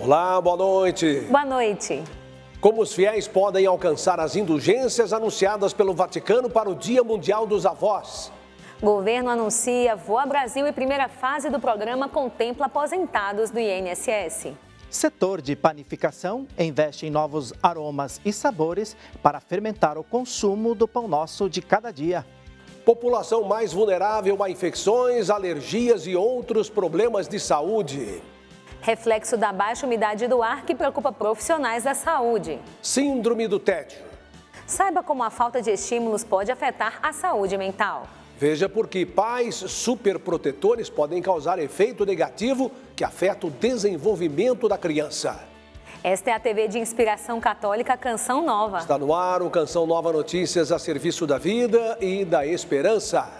Olá, boa noite. Boa noite. Como os fiéis podem alcançar as indulgências anunciadas pelo Vaticano para o Dia Mundial dos Avós? Governo anuncia Voa Brasil e primeira fase do programa contempla aposentados do INSS. Setor de panificação investe em novos aromas e sabores para fermentar o consumo do pão nosso de cada dia. População mais vulnerável a infecções, alergias e outros problemas de saúde. Reflexo da baixa umidade do ar que preocupa profissionais da saúde. Síndrome do tédio. Saiba como a falta de estímulos pode afetar a saúde mental. Veja por que pais superprotetores podem causar efeito negativo que afeta o desenvolvimento da criança. Esta é a TV de inspiração católica Canção Nova. Está no ar o Canção Nova Notícias a serviço da vida e da esperança.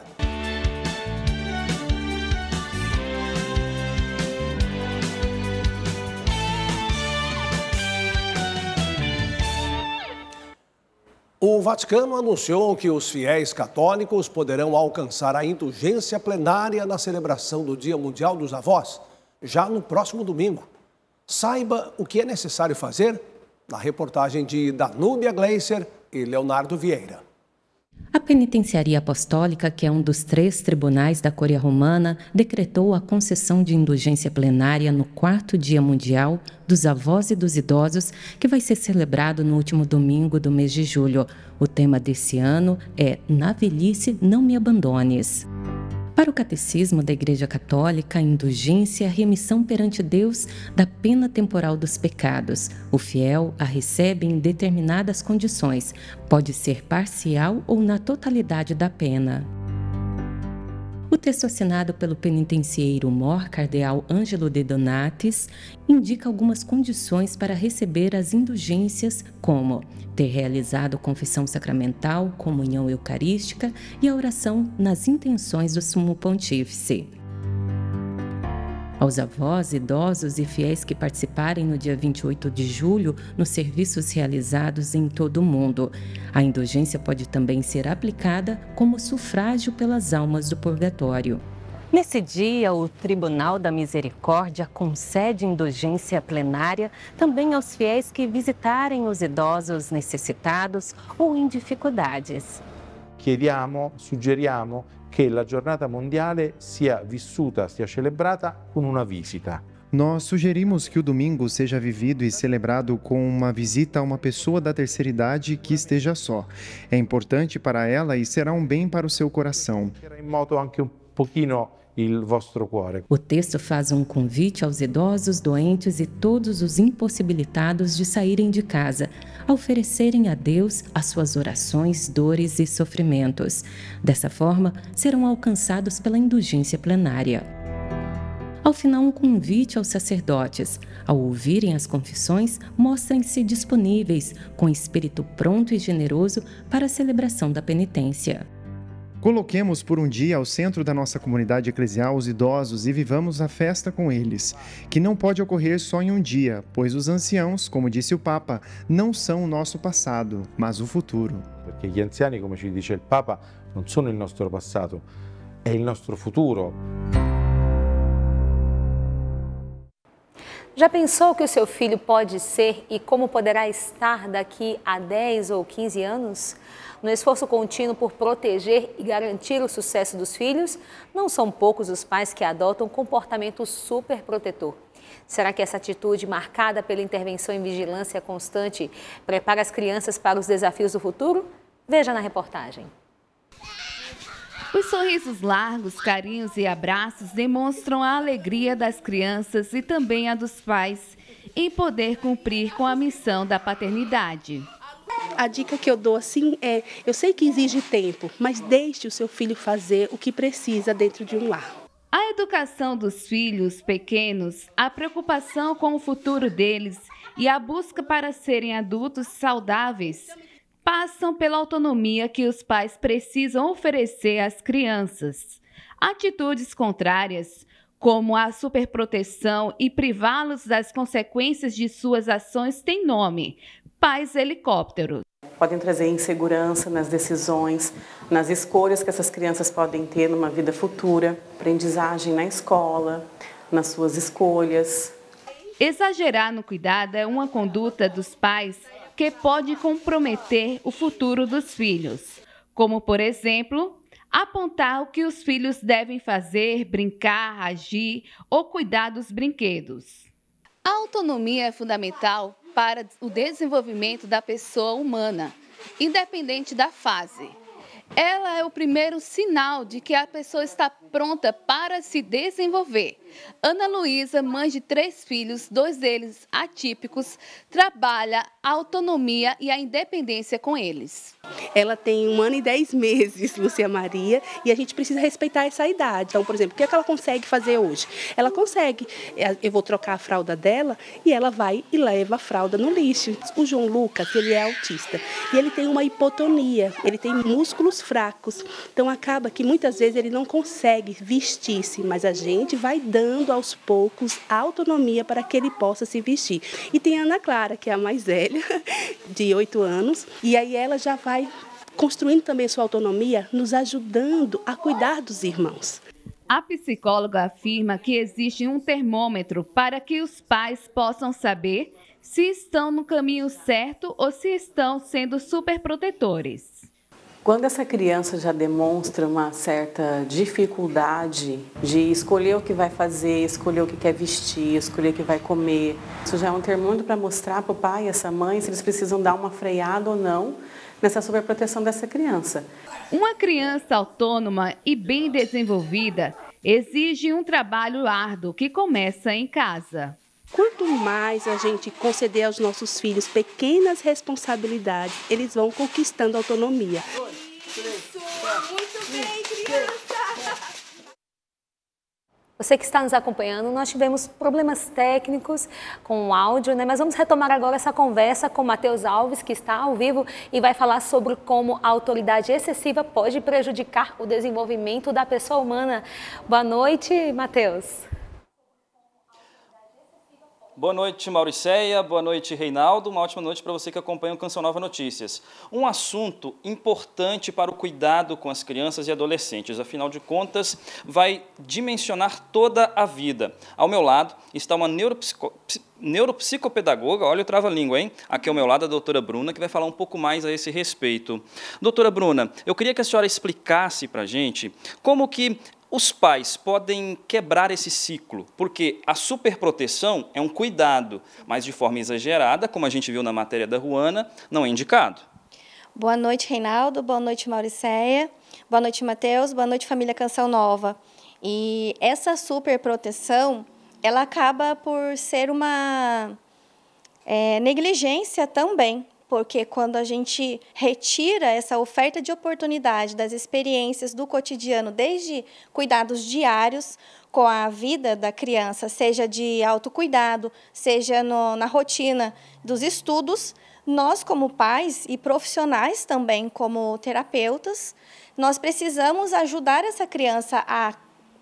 O Vaticano anunciou que os fiéis católicos poderão alcançar a indulgência plenária na celebração do Dia Mundial dos Avós, já no próximo domingo. Saiba o que é necessário fazer na reportagem de Danúbia Gleiser e Leonardo Vieira. A Penitenciaria Apostólica, que é um dos 3 tribunais da Curia Romana, decretou a concessão de indulgência plenária no 4º Dia Mundial dos Avós e dos Idosos, que vai ser celebrado no último domingo do mês de julho. O tema desse ano é Na Velhice Não Me Abandones. Para o Catecismo da Igreja Católica, a indulgência é a remissão perante Deus da pena temporal dos pecados. O fiel a recebe em determinadas condições, pode ser parcial ou na totalidade da pena. O texto assinado pelo penitencieiro mor cardeal Ângelo de Donatis indica algumas condições para receber as indulgências, como ter realizado confissão sacramental, comunhão eucarística e a oração nas intenções do Sumo Pontífice. Aos avós, idosos e fiéis que participarem no dia 28 de julho nos serviços realizados em todo o mundo. A indulgência pode também ser aplicada como sufrágio pelas almas do purgatório. Nesse dia, o Tribunal da Misericórdia concede indulgência plenária também aos fiéis que visitarem os idosos necessitados ou em dificuldades. Suggeriamo che la giornata mondiale sia celebrata com uma visita. Nós sugerimos que o domingo seja vivido e celebrado com uma visita a uma pessoa da terceira idade que esteja só. É importante para ela e será um bem para o seu coração. Em modo anche pouquinho il vostro cuore. O texto faz um convite aos idosos, doentes e todos os impossibilitados de saírem de casa, a oferecerem a Deus as suas orações, dores e sofrimentos. Dessa forma, serão alcançados pela indulgência plenária. Ao final, um convite aos sacerdotes. Ao ouvirem as confissões, mostrem-se disponíveis, com espírito pronto e generoso para a celebração da penitência. Coloquemos por um dia ao centro da nossa comunidade eclesial os idosos e vivamos a festa com eles, que não pode ocorrer só em um dia, pois os anciãos, como disse o Papa, não são o nosso passado, mas o futuro. Porque gli anziani, come ci dice il Papa, non sono il nostro passato, è il nostro futuro. Já pensou que o seu filho pode ser e como poderá estar daqui a 10 ou 15 anos? No esforço contínuo por proteger e garantir o sucesso dos filhos, não são poucos os pais que adotam um comportamento superprotetor. Será que essa atitude, marcada pela intervenção e vigilância constante, prepara as crianças para os desafios do futuro? Veja na reportagem. Os sorrisos largos, carinhos e abraços demonstram a alegria das crianças e também a dos pais em poder cumprir com a missão da paternidade. A dica que eu dou assim é, eu sei que exige tempo, mas deixe o seu filho fazer o que precisa dentro de um lar. A educação dos filhos pequenos, a preocupação com o futuro deles e a busca para serem adultos saudáveis passam pela autonomia que os pais precisam oferecer às crianças. Atitudes contrárias, como a superproteção e privá-los das consequências de suas ações, têm nome: pais helicópteros. Podem trazer insegurança nas decisões, nas escolhas que essas crianças podem ter numa vida futura, aprendizagem na escola, nas suas escolhas. Exagerar no cuidado é uma conduta dos pais que pode comprometer o futuro dos filhos, como, por exemplo, apontar o que os filhos devem fazer, brincar, agir ou cuidar dos brinquedos. A autonomia é fundamental para o desenvolvimento da pessoa humana, independente da fase. Ela é o primeiro sinal de que a pessoa está pronta para se desenvolver. Ana Luísa, mãe de 3 filhos, 2 deles atípicos, trabalha a autonomia e a independência com eles. Ela tem 1 ano e 10 meses, Lúcia Maria, e a gente precisa respeitar essa idade. Então, por exemplo, o que ela consegue fazer hoje? Ela consegue, eu vou trocar a fralda dela e ela vai e leva a fralda no lixo. O João Lucas, ele é autista e ele tem uma hipotonia, ele tem músculos fracos. Então, acaba que muitas vezes ele não consegue vestir-se, mas a gente vai dando aos poucos a autonomia para que ele possa se vestir. E tem a Ana Clara, que é a mais velha, de 8 anos, e aí ela já vai construindo também sua autonomia, nos ajudando a cuidar dos irmãos. A psicóloga afirma que existe um termômetro para que os pais possam saber se estão no caminho certo ou se estão sendo superprotetores. Quando essa criança já demonstra uma certa dificuldade de escolher o que vai fazer, escolher o que quer vestir, escolher o que vai comer, isso já é um termômetro para mostrar para o pai e essa mãe se eles precisam dar uma freada ou não nessa sobreproteção dessa criança. Uma criança autônoma e bem desenvolvida exige um trabalho árduo que começa em casa. Quanto mais a gente conceder aos nossos filhos pequenas responsabilidades, eles vão conquistando autonomia. Muito bem, criança! Você que está nos acompanhando, nós tivemos problemas técnicos com o áudio, né? Mas vamos retomar agora essa conversa com Matheus Alves, que está ao vivo e vai falar sobre como a autoridade excessiva pode prejudicar o desenvolvimento da pessoa humana. Boa noite, Matheus. Boa noite, Mauricéia. Boa noite, Reinaldo. Uma ótima noite para você que acompanha o Canção Nova Notícias. Um assunto importante para o cuidado com as crianças e adolescentes. Afinal de contas, vai dimensionar toda a vida. Ao meu lado está uma neuropsicopedagoga, olha o trava-língua, hein? Aqui ao meu lado a doutora Bruna, que vai falar um pouco mais a esse respeito. Doutora Bruna, eu queria que a senhora explicasse para a gente como que os pais podem quebrar esse ciclo, porque a superproteção é um cuidado, mas de forma exagerada, como a gente viu na matéria da Ruana, não é indicado. Boa noite, Reinaldo. Boa noite, Mauricéia. Boa noite, Matheus. Boa noite, família Canção Nova. E essa superproteção, ela acaba por ser uma negligência também, porque quando a gente retira essa oferta de oportunidade das experiências do cotidiano, desde cuidados diários com a vida da criança, seja de autocuidado, seja na rotina dos estudos, nós como pais e profissionais também como terapeutas, nós precisamos ajudar essa criança a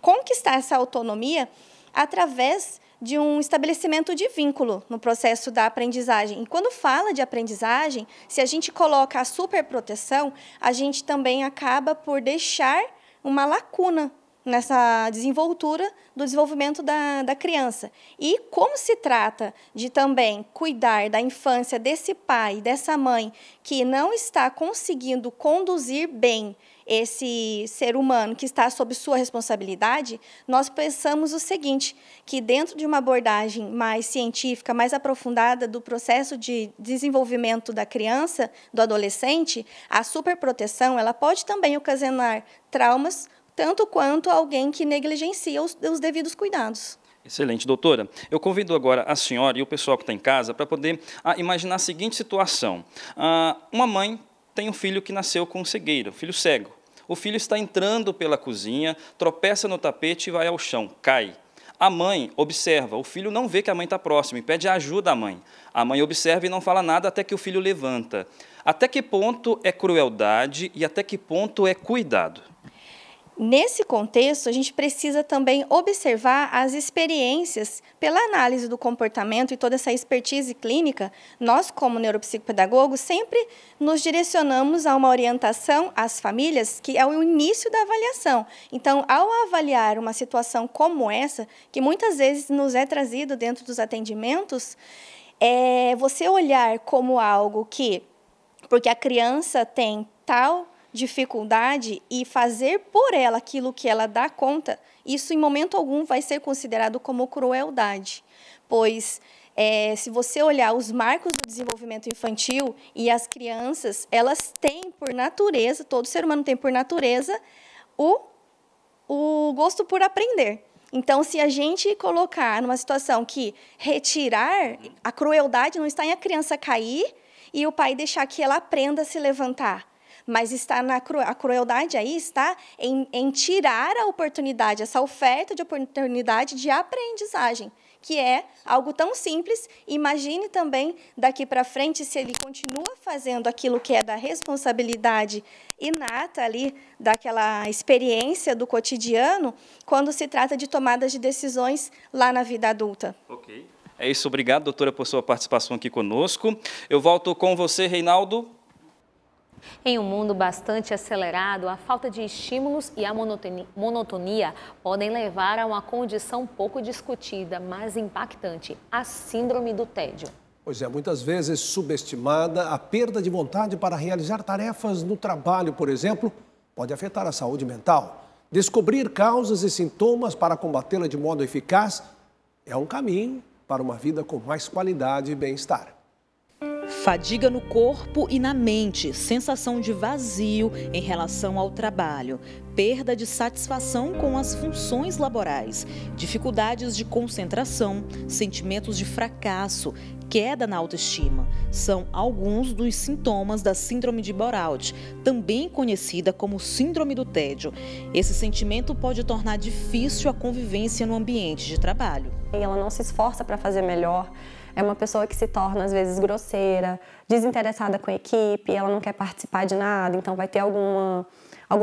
conquistar essa autonomia através de um estabelecimento de vínculo no processo da aprendizagem. E quando fala de aprendizagem, se a gente coloca a superproteção, a gente também acaba por deixar uma lacuna nessa desenvoltura do desenvolvimento da criança. E como se trata de também cuidar da infância desse pai, dessa mãe, que não está conseguindo conduzir bem esse ser humano que está sob sua responsabilidade, nós pensamos o seguinte, que dentro de uma abordagem mais científica, mais aprofundada do processo de desenvolvimento da criança, do adolescente, a superproteção ela pode também ocasionar traumas, tanto quanto alguém que negligencia os devidos cuidados. Excelente, doutora. Eu convido agora a senhora e o pessoal que está em casa para poder imaginar a seguinte situação. Uma mãe tem um filho que nasceu com cegueira, um filho cego. O filho está entrando pela cozinha, tropeça no tapete e vai ao chão, cai. A mãe observa, o filho não vê que a mãe está próxima e pede ajuda à mãe. A mãe observa e não fala nada até que o filho levanta. Até que ponto é crueldade e até que ponto é cuidado? Nesse contexto, a gente precisa também observar as experiências. Pela análise do comportamento e toda essa expertise clínica, nós, como neuropsicopedagogos, sempre nos direcionamos a uma orientação às famílias, que é o início da avaliação. Então, ao avaliar uma situação como essa, que muitas vezes nos é trazido dentro dos atendimentos, você olhar como algo que, porque a criança tem tal dificuldade e fazer por ela aquilo que ela dá conta, isso em momento algum vai ser considerado como crueldade, pois se você olhar os marcos do desenvolvimento infantil e as crianças, elas têm por natureza, todo ser humano tem por natureza, o gosto por aprender. Então, se a gente colocar numa situação que retirar, a crueldade não está em a criança cair e o pai deixar que ela aprenda a se levantar. Mas a crueldade aí está em tirar a oportunidade, essa oferta de oportunidade de aprendizagem, que é algo tão simples. Imagine também, daqui para frente, se ele continua fazendo aquilo que é da responsabilidade inata ali, daquela experiência do cotidiano, quando se trata de tomadas de decisões lá na vida adulta. Ok. É isso, obrigado, doutora, por sua participação aqui conosco. Eu volto com você, Reinaldo. Em um mundo bastante acelerado, a falta de estímulos e a monotonia podem levar a uma condição pouco discutida, mas impactante, a síndrome do tédio. Pois é, muitas vezes subestimada, a perda de vontade para realizar tarefas no trabalho, por exemplo, pode afetar a saúde mental. Descobrir causas e sintomas para combatê-la de modo eficaz é um caminho para uma vida com mais qualidade e bem-estar. Fadiga no corpo e na mente, sensação de vazio em relação ao trabalho, perda de satisfação com as funções laborais, dificuldades de concentração, sentimentos de fracasso, queda na autoestima. São alguns dos sintomas da síndrome de burnout, também conhecida como síndrome do tédio. Esse sentimento pode tornar difícil a convivência no ambiente de trabalho. Ela não se esforça para fazer melhor. É uma pessoa que se torna, às vezes, grosseira, desinteressada com a equipe, ela não quer participar de nada, então vai ter alguma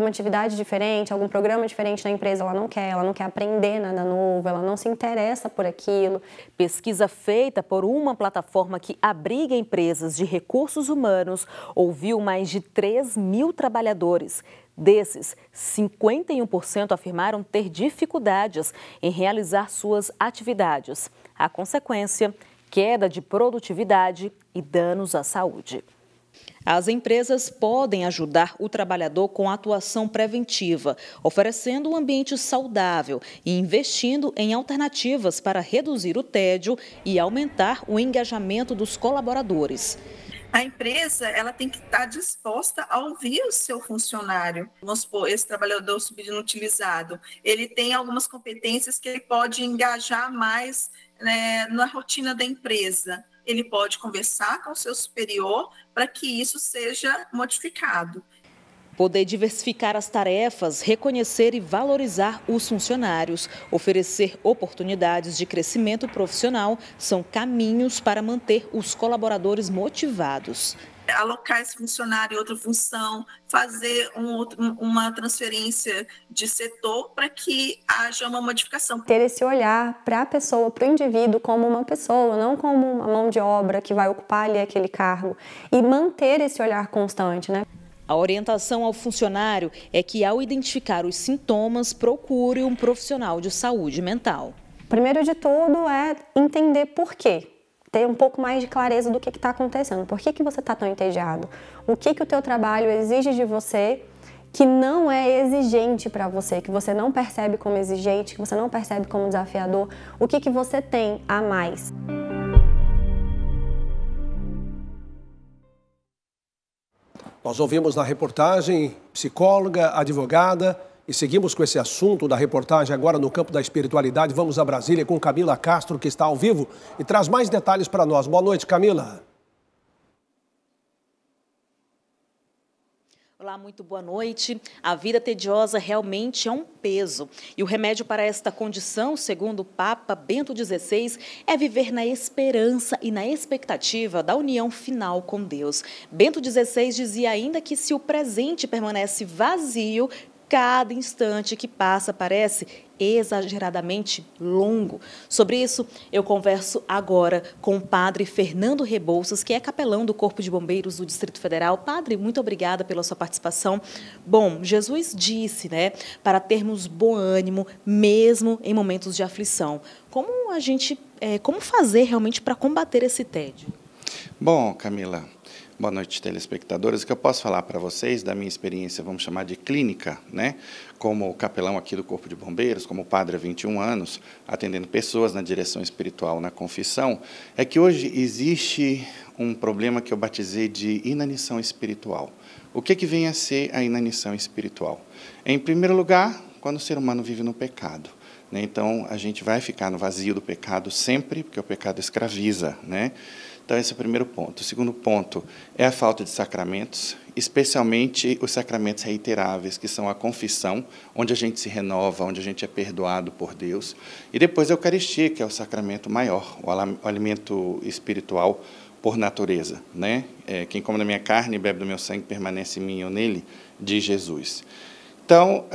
atividade diferente, algum programa diferente na empresa, ela não quer aprender nada novo, ela não se interessa por aquilo. Pesquisa feita por uma plataforma que abriga empresas de recursos humanos ouviu mais de 3.000 trabalhadores. Desses, 51% afirmaram ter dificuldades em realizar suas atividades. A consequência, queda de produtividade e danos à saúde. As empresas podem ajudar o trabalhador com atuação preventiva, oferecendo um ambiente saudável e investindo em alternativas para reduzir o tédio e aumentar o engajamento dos colaboradores. A empresa ela tem que estar disposta a ouvir o seu funcionário. Vamos supor, esse trabalhador subinutilizado, ele tem algumas competências que ele pode engajar mais, né, na rotina da empresa. Ele pode conversar com o seu superior para que isso seja modificado. Poder diversificar as tarefas, reconhecer e valorizar os funcionários, oferecer oportunidades de crescimento profissional são caminhos para manter os colaboradores motivados. Alocar esse funcionário em outra função, fazer uma transferência de setor para que haja uma modificação. Ter esse olhar para a pessoa, para o indivíduo como uma pessoa, não como uma mão de obra que vai ocupar ali aquele cargo. E manter esse olhar constante, né? A orientação ao funcionário é que, ao identificar os sintomas, procure um profissional de saúde mental. Primeiro de tudo é entender por quê. Ter um pouco mais de clareza do que está acontecendo. Por que você está tão entediado? O que o teu trabalho exige de você que não é exigente para você, que você não percebe como exigente, que você não percebe como desafiador? O que você tem a mais? Nós ouvimos na reportagem psicóloga, advogada e seguimos com esse assunto da reportagem agora no campo da espiritualidade. Vamos a Brasília com Camila Castro, que está ao vivo e traz mais detalhes para nós. Boa noite, Camila. Olá, muito boa noite. A vida tediosa realmente é um peso. E o remédio para esta condição, segundo o Papa Bento XVI, é viver na esperança e na expectativa da união final com Deus. Bento XVI dizia ainda que se o presente permanece vazio, cada instante que passa parece exageradamente longo. Sobre isso, eu converso agora com o padre Fernando Rebouças, que é capelão do Corpo de Bombeiros do Distrito Federal. Padre, muito obrigada pela sua participação. Bom, Jesus disse, né, para termos bom ânimo, mesmo em momentos de aflição. Como fazer realmente para combater esse tédio? Bom, Camila, boa noite, telespectadores. O que eu posso falar para vocês da minha experiência, vamos chamar de clínica, né? Como capelão aqui do Corpo de Bombeiros, como padre há 21 anos, atendendo pessoas na direção espiritual, na confissão, é que hoje existe um problema que eu batizei de inanição espiritual. O que vem a ser a inanição espiritual? Em primeiro lugar, quando o ser humano vive no pecado. Então, a gente vai ficar no vazio do pecado sempre, porque o pecado escraviza, né? Então, esse é o primeiro ponto. O segundo ponto é a falta de sacramentos, especialmente os sacramentos reiteráveis, que são a confissão, onde a gente se renova, onde a gente é perdoado por Deus. E depois a Eucaristia, que é o sacramento maior, o alimento espiritual por natureza, né? Quem come da minha carne e bebe do meu sangue permanece em mim e eu nele, diz Jesus. Então,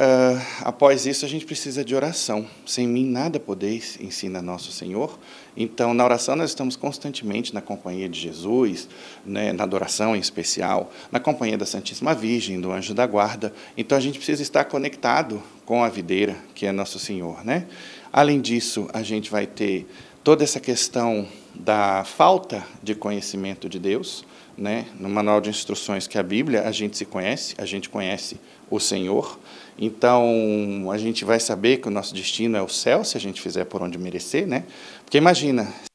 após isso, a gente precisa de oração. Sem mim nada podeis, ensina nosso Senhor. Então, na oração, nós estamos constantemente na companhia de Jesus, né, na adoração em especial, na companhia da Santíssima Virgem, do Anjo da Guarda. Então, a gente precisa estar conectado com a videira, que é nosso Senhor, né? Além disso, a gente vai ter toda essa questão da falta de conhecimento de Deus, né? No manual de instruções que é a Bíblia, a gente conhece o Senhor. Então, a gente vai saber que o nosso destino é o céu, se a gente fizer por onde merecer, né? Porque imagina, se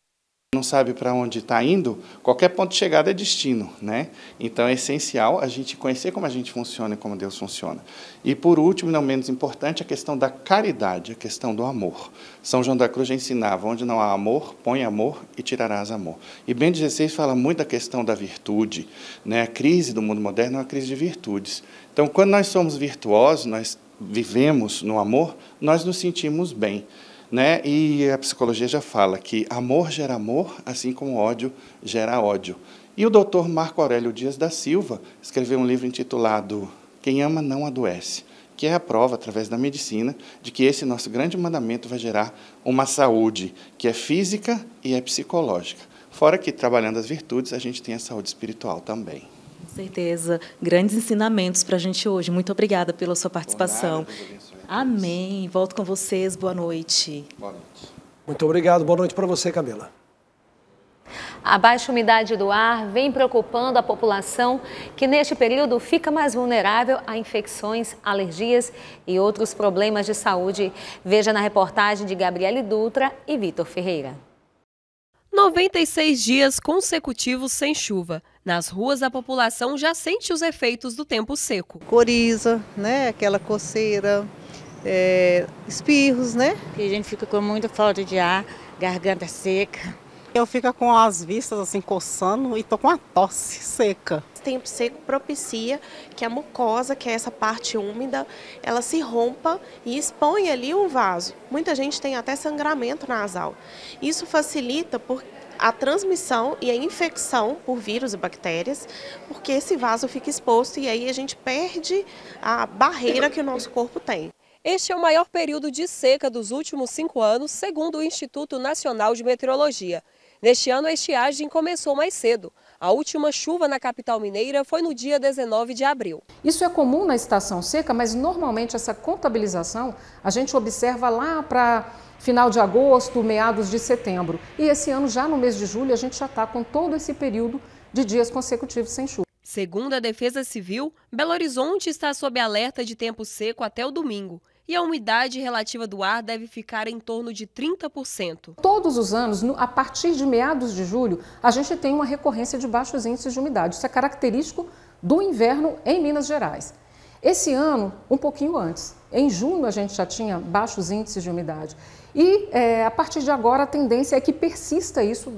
não sabe para onde está indo, qualquer ponto de chegada é destino, né? Então, é essencial a gente conhecer como a gente funciona e como Deus funciona. E, por último, não menos importante, a questão da caridade, a questão do amor. São João da Cruz já ensinava, onde não há amor, põe amor e tirarás amor. E Bento XVI fala muito da questão da virtude, né? A crise do mundo moderno é uma crise de virtudes. Então, quando nós somos virtuosos, nós vivemos no amor, nós nos sentimos bem, né? E a psicologia já fala que amor gera amor, assim como ódio gera ódio. E o doutor Marco Aurélio Dias da Silva escreveu um livro intitulado Quem Ama Não Adoece, que é a prova, através da medicina, de que esse nosso grande mandamento vai gerar uma saúde que é física e é psicológica. Fora que, trabalhando as virtudes, a gente tem a saúde espiritual também. Com certeza. Grandes ensinamentos para a gente hoje. Muito obrigada pela sua participação. Amém. Volto com vocês. Boa noite. Boa noite. Muito obrigado. Boa noite para você, Camila. A baixa umidade do ar vem preocupando a população, que neste período fica mais vulnerável a infecções, alergias e outros problemas de saúde. Veja na reportagem de Gabriele Dutra e Vitor Ferreira. 96 dias consecutivos sem chuva. Nas ruas, a população já sente os efeitos do tempo seco. Coriza, né? Aquela coceira, espirros, né? E a gente fica com muita falta de ar, garganta seca. Eu fico com as vistas assim coçando e tô com a tosse seca. O tempo seco propicia que a mucosa, que é essa parte úmida, ela se rompa e expõe ali o vaso. Muita gente tem até sangramento nasal. Isso facilita a transmissão e a infecção por vírus e bactérias, porque esse vaso fica exposto e aí a gente perde a barreira que o nosso corpo tem. Este é o maior período de seca dos últimos 5 anos, segundo o Instituto Nacional de Meteorologia. Neste ano, a estiagem começou mais cedo. A última chuva na capital mineira foi no dia 19 de abril. Isso é comum na estação seca, mas normalmente essa contabilização a gente observa lá para final de agosto, meados de setembro. E esse ano, já no mês de julho, a gente já está com todo esse período de dias consecutivos sem chuva. Segundo a Defesa Civil, Belo Horizonte está sob alerta de tempo seco até o domingo. E a umidade relativa do ar deve ficar em torno de 30%. Todos os anos, a partir de meados de julho, a gente tem uma recorrência de baixos índices de umidade. Isso é característico do inverno em Minas Gerais. Esse ano, um pouquinho antes. Em junho, a gente já tinha baixos índices de umidade. E a partir de agora, a tendência é que persista isso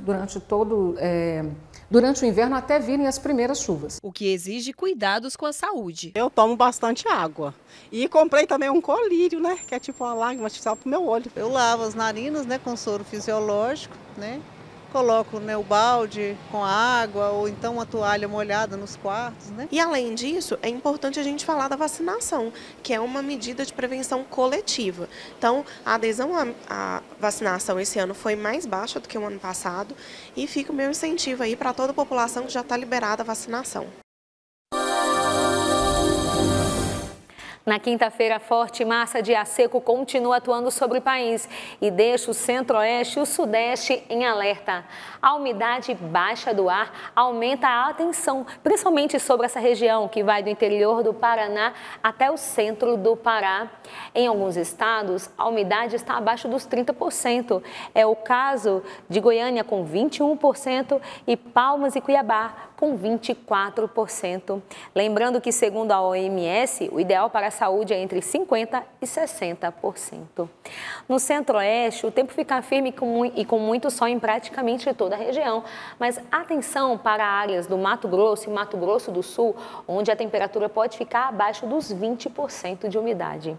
durante o inverno até virem as primeiras chuvas. O que exige cuidados com a saúde. Eu tomo bastante água. E comprei também um colírio, né? Que é tipo uma lágrima artificial pro meu olho. Eu lavo as narinas, né, com soro fisiológico, né? coloco, né, o balde com a água ou então uma toalha molhada nos quartos, né? E além disso, é importante a gente falar da vacinação, que é uma medida de prevenção coletiva. Então, a adesão à vacinação esse ano foi mais baixa do que o ano passado e fica o meu incentivo aí para toda a população que já está liberada a vacinação. Na quinta-feira, a forte massa de ar seco continua atuando sobre o país e deixa o centro-oeste e o sudeste em alerta. A umidade baixa do ar aumenta a atenção, principalmente sobre essa região que vai do interior do Paraná até o centro do Pará. Em alguns estados, a umidade está abaixo dos 30%. É o caso de Goiânia, com 21%, e Palmas e Cuiabá, com 24%. Lembrando que, segundo a OMS, o ideal para a saúde é entre 50% e 60%. No centro-oeste, o tempo fica firme e com muito sol em praticamente toda a região, mas atenção para áreas do Mato Grosso e Mato Grosso do Sul, onde a temperatura pode ficar abaixo dos 20% de umidade.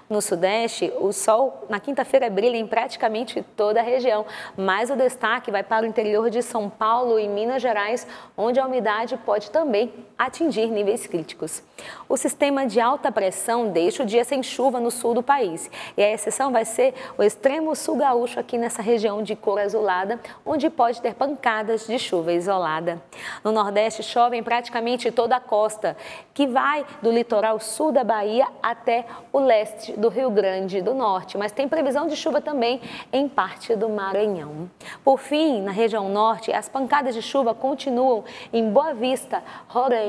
No sudeste, o sol na quinta-feira brilha em praticamente toda a região, mas o destaque vai para o interior de São Paulo e Minas Gerais, onde a umidade pode também atingir níveis críticos. O sistema de alta pressão deixa o dia sem chuva no sul do país. E a exceção vai ser o extremo sul gaúcho aqui nessa região de cor azulada, onde pode ter pancadas de chuva isolada. No Nordeste chove em praticamente toda a costa, que vai do litoral sul da Bahia até o leste do Rio Grande do Norte, mas tem previsão de chuva também em parte do Maranhão. Por fim, na região norte, as pancadas de chuva continuam em Boa Vista, Roraima,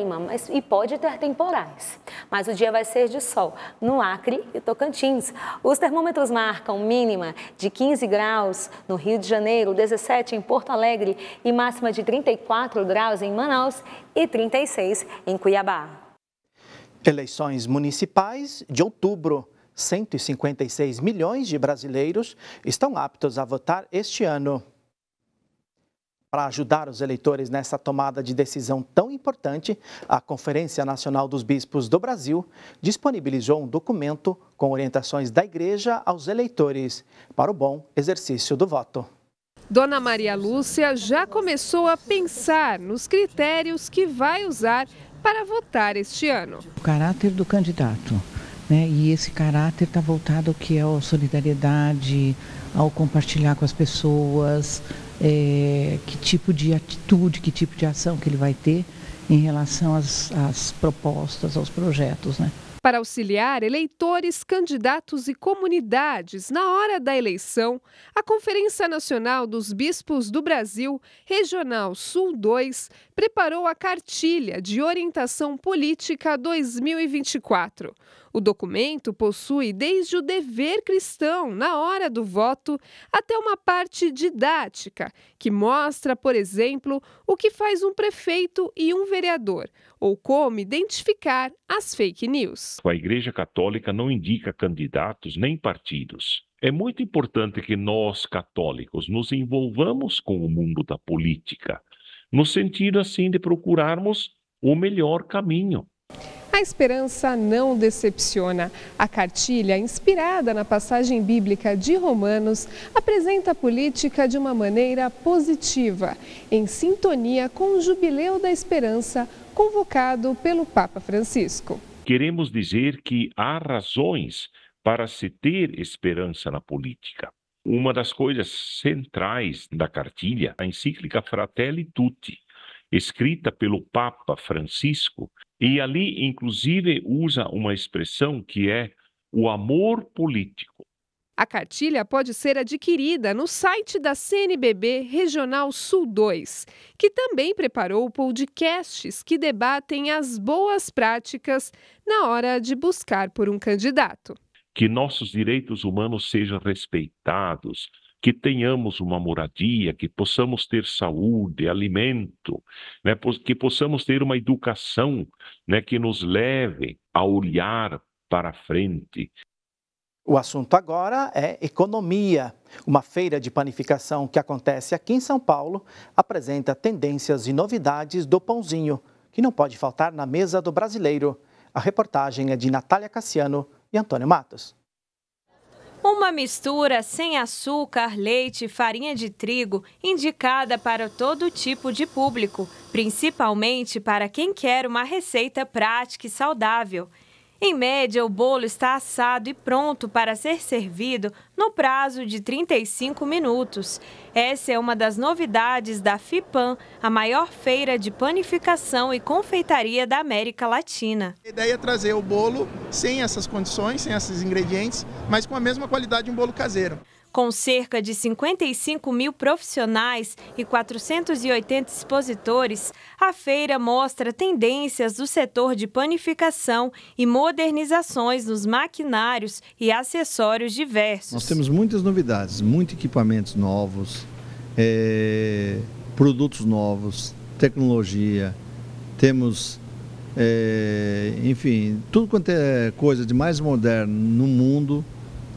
e pode ter temporais. Mas o dia vai ser de sol no Acre e Tocantins. Os termômetros marcam mínima de 15 graus no Rio de Janeiro, 17 em Porto Alegre e máxima de 34 graus em Manaus e 36 em Cuiabá. Eleições municipais de outubro. 156 milhões de brasileiros estão aptos a votar este ano. Para ajudar os eleitores nessa tomada de decisão tão importante, a Conferência Nacional dos Bispos do Brasil disponibilizou um documento com orientações da Igreja aos eleitores para o bom exercício do voto. Dona Maria Lúcia já começou a pensar nos critérios que vai usar para votar este ano. O caráter do candidato, né? E esse caráter está voltado ao que é a solidariedade, ao compartilhar com as pessoas, que tipo de atitude, que tipo de ação que ele vai ter em relação às propostas, aos projetos, né? Para auxiliar eleitores, candidatos e comunidades na hora da eleição, a Conferência Nacional dos Bispos do Brasil, Regional Sul 2, preparou a Cartilha de Orientação Política 2024. O documento possui desde o dever cristão na hora do voto até uma parte didática, que mostra, por exemplo, o que faz um prefeito e um vereador, ou como identificar as fake news. A Igreja Católica não indica candidatos nem partidos. É muito importante que nós, católicos, nos envolvamos com o mundo da política, no sentido, assim, de procurarmos o melhor caminho. A esperança não decepciona. A cartilha, inspirada na passagem bíblica de Romanos, apresenta a política de uma maneira positiva, em sintonia com o Jubileu da Esperança, convocado pelo Papa Francisco. Queremos dizer que há razões para se ter esperança na política. Uma das coisas centrais da cartilha, a encíclica Fratelli Tutti, escrita pelo Papa Francisco, e ali, inclusive, usa uma expressão que é o amor político. A cartilha pode ser adquirida no site da CNBB Regional Sul 2, que também preparou podcasts que debatem as boas práticas na hora de buscar por um candidato. Que nossos direitos humanos sejam respeitados, que tenhamos uma moradia, que possamos ter saúde, alimento, né, que possamos ter uma educação, né, que nos leve a olhar para frente. O assunto agora é economia. Uma feira de panificação que acontece aqui em São Paulo apresenta tendências e novidades do pãozinho, que não pode faltar na mesa do brasileiro. A reportagem é de Natália Cassiano e Antônio Matos. Uma mistura sem açúcar, leite e farinha de trigo, indicada para todo tipo de público, principalmente para quem quer uma receita prática e saudável. Em média, o bolo está assado e pronto para ser servido no prazo de 35 minutos. Essa é uma das novidades da FIPAM, a maior feira de panificação e confeitaria da América Latina. A ideia é trazer o bolo sem essas condições, sem esses ingredientes, mas com a mesma qualidade de um bolo caseiro. Com cerca de 55 mil profissionais e 480 expositores, a feira mostra tendências do setor de panificação e modernizações nos maquinários e acessórios diversos. Nós temos muitas novidades, muitos equipamentos novos, produtos novos, tecnologia, temos, enfim, tudo quanto é coisa de mais moderno no mundo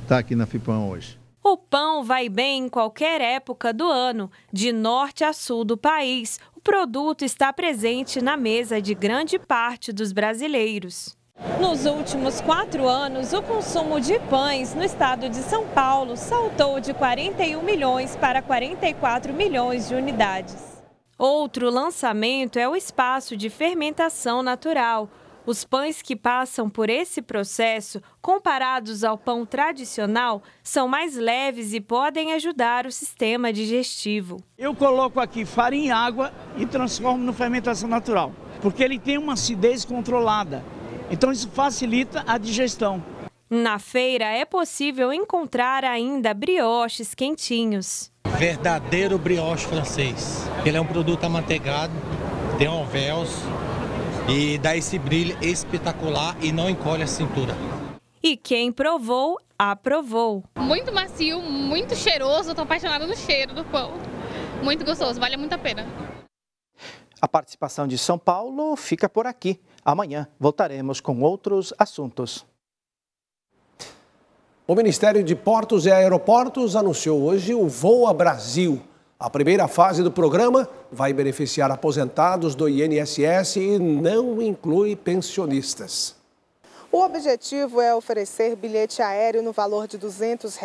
está aqui na FIPAM hoje. O pão vai bem em qualquer época do ano, de norte a sul do país. O produto está presente na mesa de grande parte dos brasileiros. Nos últimos 4 anos, o consumo de pães no estado de São Paulo saltou de 41 milhões para 44 milhões de unidades. Outro lançamento é o espaço de fermentação natural. Os pães que passam por esse processo, comparados ao pão tradicional, são mais leves e podem ajudar o sistema digestivo. Eu coloco aqui farinha e água e transformo no fermentação natural, porque ele tem uma acidez controlada. Então isso facilita a digestão. Na feira é possível encontrar ainda brioches quentinhos. Verdadeiro brioche francês. Ele é um produto amanteigado, tem ovels e dá esse brilho espetacular e não encolhe a cintura. E quem provou, aprovou. Muito macio, muito cheiroso, estou apaixonada no cheiro do pão. Muito gostoso, vale muito a pena. A participação de São Paulo fica por aqui. Amanhã voltaremos com outros assuntos. O Ministério de Portos e Aeroportos anunciou hoje o Voa Brasil. A primeira fase do programa vai beneficiar aposentados do INSS e não inclui pensionistas. O objetivo é oferecer bilhete aéreo no valor de R$ 200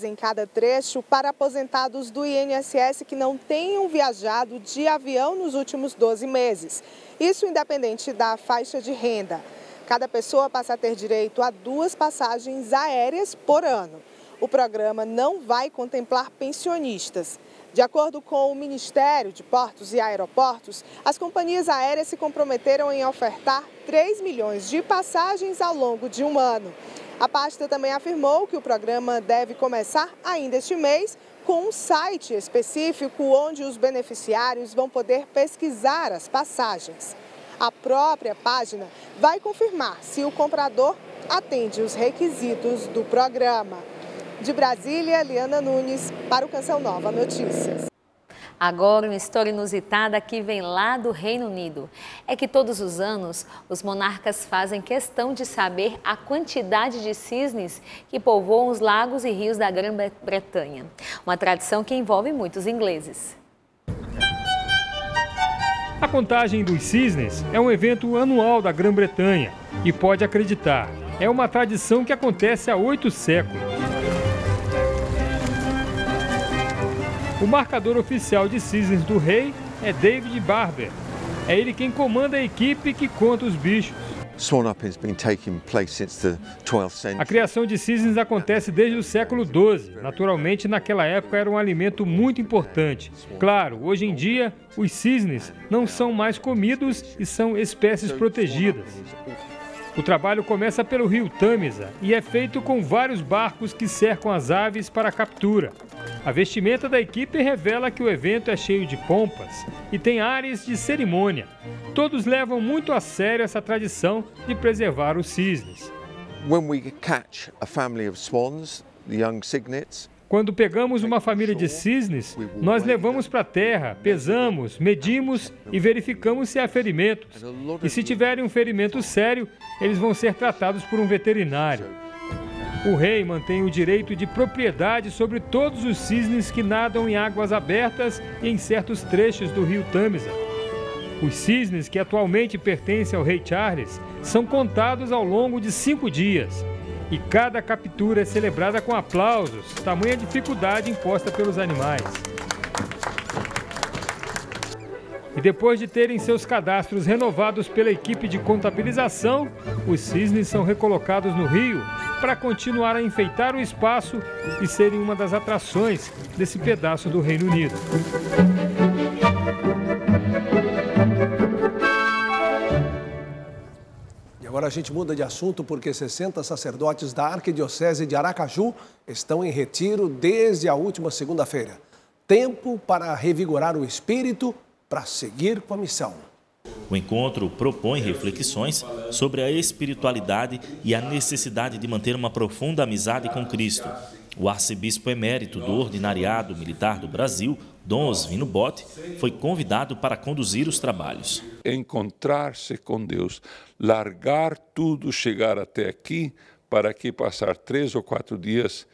em cada trecho para aposentados do INSS que não tenham viajado de avião nos últimos 12 meses. Isso independente da faixa de renda. Cada pessoa passa a ter direito a 2 passagens aéreas por ano. O programa não vai contemplar pensionistas. De acordo com o Ministério de Portos e Aeroportos, as companhias aéreas se comprometeram em ofertar 3 milhões de passagens ao longo de um ano. A pasta também afirmou que o programa deve começar ainda este mês com um site específico onde os beneficiários vão poder pesquisar as passagens. A própria página vai confirmar se o comprador atende os requisitos do programa. De Brasília, Liana Nunes, para o Canção Nova Notícias. Agora, uma história inusitada que vem lá do Reino Unido. É que todos os anos, os monarcas fazem questão de saber a quantidade de cisnes que povoam os lagos e rios da Grã-Bretanha. Uma tradição que envolve muitos ingleses. A contagem dos cisnes é um evento anual da Grã-Bretanha e pode acreditar, é uma tradição que acontece há 8 séculos. O marcador oficial de cisnes do rei é David Barber. É ele quem comanda a equipe que conta os bichos. A criação de cisnes acontece desde o século XII. Naturalmente, naquela época era um alimento muito importante. Claro, hoje em dia, os cisnes não são mais comidos e são espécies protegidas. O trabalho começa pelo rio Tâmisa e é feito com vários barcos que cercam as aves para a captura. A vestimenta da equipe revela que o evento é cheio de pompas e tem áreas de cerimônia. Todos levam muito a sério essa tradição de preservar os cisnes. Quando pegamos uma família de cisnes, nós levamos para a terra, pesamos, medimos e verificamos se há ferimentos. E se tiverem um ferimento sério, eles vão ser tratados por um veterinário. O rei mantém o direito de propriedade sobre todos os cisnes que nadam em águas abertas e em certos trechos do rio Tâmisa. Os cisnes, que atualmente pertencem ao rei Charles, são contados ao longo de 5 dias. e cada captura é celebrada com aplausos, tamanha dificuldade imposta pelos animais. E depois de terem seus cadastros renovados pela equipe de contabilização, os cisnes são recolocados no rio para continuar a enfeitar o espaço e serem uma das atrações desse pedaço do Reino Unido. E agora a gente muda de assunto porque 60 sacerdotes da Arquidiocese de Aracaju estão em retiro desde a última segunda-feira. Tempo para revigorar o espírito para seguir com a missão. O encontro propõe reflexões sobre a espiritualidade e a necessidade de manter uma profunda amizade com Cristo. O arcebispo emérito do Ordinariado Militar do Brasil, Dom Osvino Botti, foi convidado para conduzir os trabalhos. Encontrar-se com Deus, largar tudo, chegar até aqui, para que passar 3 ou 4 dias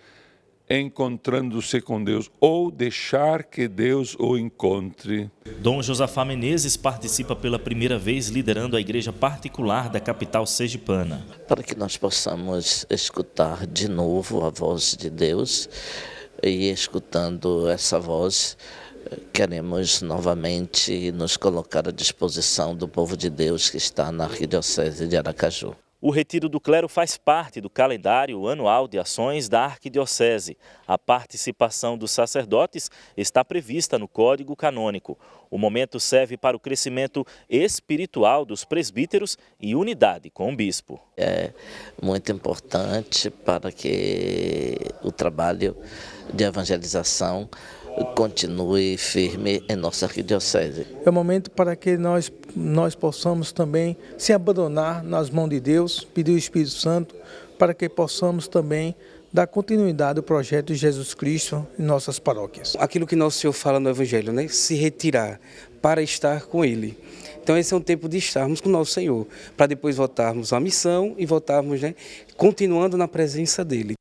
encontrando-se com Deus, ou deixar que Deus o encontre. Dom Josafá Menezes participa pela primeira vez liderando a igreja particular da capital sergipana. Para que nós possamos escutar de novo a voz de Deus, e escutando essa voz, queremos novamente nos colocar à disposição do povo de Deus que está na Arquidiocese de Aracaju. O Retiro do Clero faz parte do calendário anual de ações da Arquidiocese. A participação dos sacerdotes está prevista no Código Canônico. O momento serve para o crescimento espiritual dos presbíteros e unidade com o bispo. É muito importante para que o trabalho de evangelização continue firme em nossa arquidiocese. É o momento para que nós possamos também se abandonar nas mãos de Deus, pedir o Espírito Santo, para que possamos também dar continuidade ao projeto de Jesus Cristo em nossas paróquias. Aquilo que nosso Senhor fala no Evangelho, né? Se retirar para estar com Ele. Então esse é um tempo de estarmos com o nosso Senhor, para depois voltarmos à missão e voltarmos, né, continuando na presença dEle.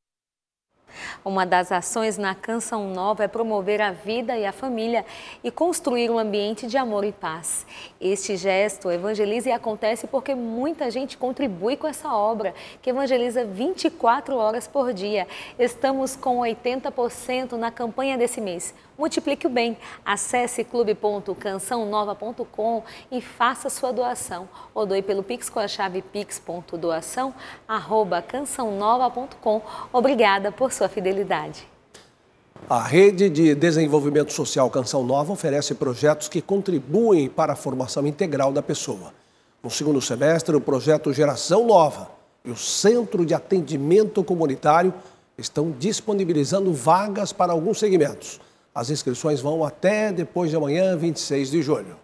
Uma das ações na Canção Nova é promover a vida e a família e construir um ambiente de amor e paz. Este gesto evangeliza e acontece porque muita gente contribui com essa obra, que evangeliza 24 horas por dia. Estamos com 80% na campanha desse mês. Multiplique o bem. Acesse clube.cançãonova.com e faça sua doação. Ou doe pelo Pix com a chave pix.doação@cançãonova.com. Obrigada por sua fidelidade. A Rede de Desenvolvimento Social Canção Nova oferece projetos que contribuem para a formação integral da pessoa. No segundo semestre, o projeto Geração Nova e o Centro de Atendimento Comunitário estão disponibilizando vagas para alguns segmentos. As inscrições vão até depois de amanhã, 26 de julho.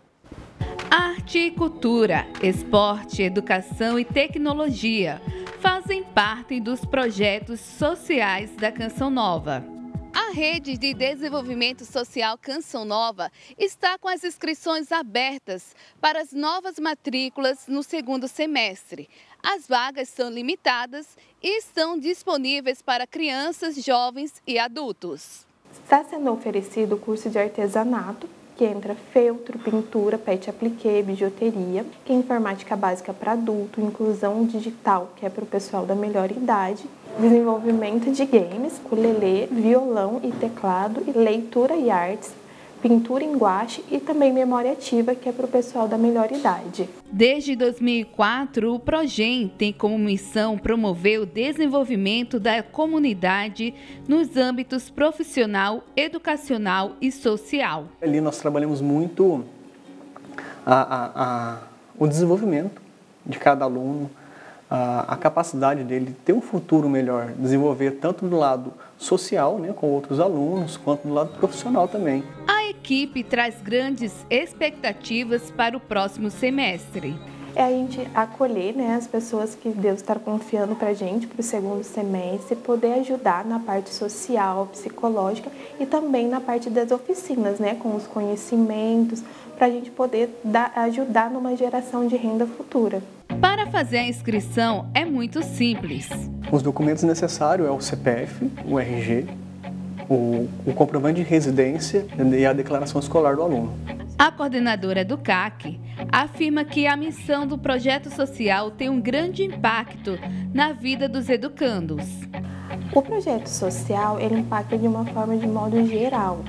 Arte e cultura, esporte, educação e tecnologia fazem parte dos projetos sociais da Canção Nova. A Rede de Desenvolvimento Social Canção Nova está com as inscrições abertas para as novas matrículas no segundo semestre. As vagas são limitadas e estão disponíveis para crianças, jovens e adultos. Está sendo oferecido o curso de artesanato, que entra feltro, pintura, pet appliqué, bijuteria, que é informática básica para adulto, inclusão digital, que é para o pessoal da melhor idade, desenvolvimento de games, ukulele, violão e teclado, leitura e artes, pintura em guache e também memória ativa, que é para o pessoal da melhor idade. Desde 2004, o Progem tem como missão promover o desenvolvimento da comunidade nos âmbitos profissional, educacional e social. Ali nós trabalhamos muito o desenvolvimento de cada aluno, a capacidade dele ter um futuro melhor, desenvolver tanto do lado social, né, com outros alunos, quanto do lado profissional também. A equipe traz grandes expectativas para o próximo semestre. É a gente acolher, né, as pessoas que Deus está confiando para a gente para o segundo semestre, poder ajudar na parte social, psicológica e também na parte das oficinas, né, com os conhecimentos, para a gente poder ajudar numa geração de renda futura. Para fazer a inscrição é muito simples. Os documentos necessários é o CPF, o RG, o comprovante de residência e a declaração escolar do aluno. A coordenadora do CAC afirma que a missão do projeto social tem um grande impacto na vida dos educandos. O projeto social, ele impacta de uma forma de modo geral.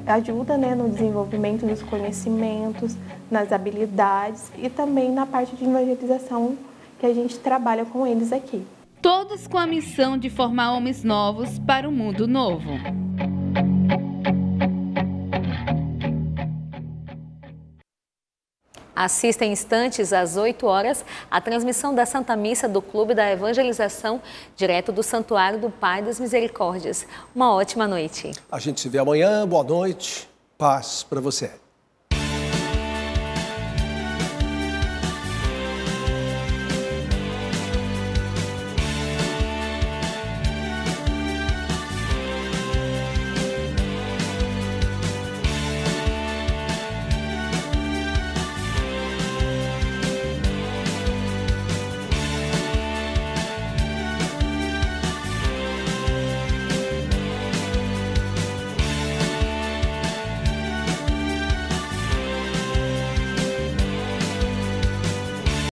Ajuda, no desenvolvimento dos conhecimentos, nas habilidades e também na parte de evangelização que a gente trabalha com eles aqui. Todos com a missão de formar homens novos para o mundo novo. Assista em instantes, às 8 horas, a transmissão da Santa Missa do Clube da Evangelização, direto do Santuário do Pai das Misericórdias. Uma ótima noite. A gente se vê amanhã. Boa noite. Paz para você.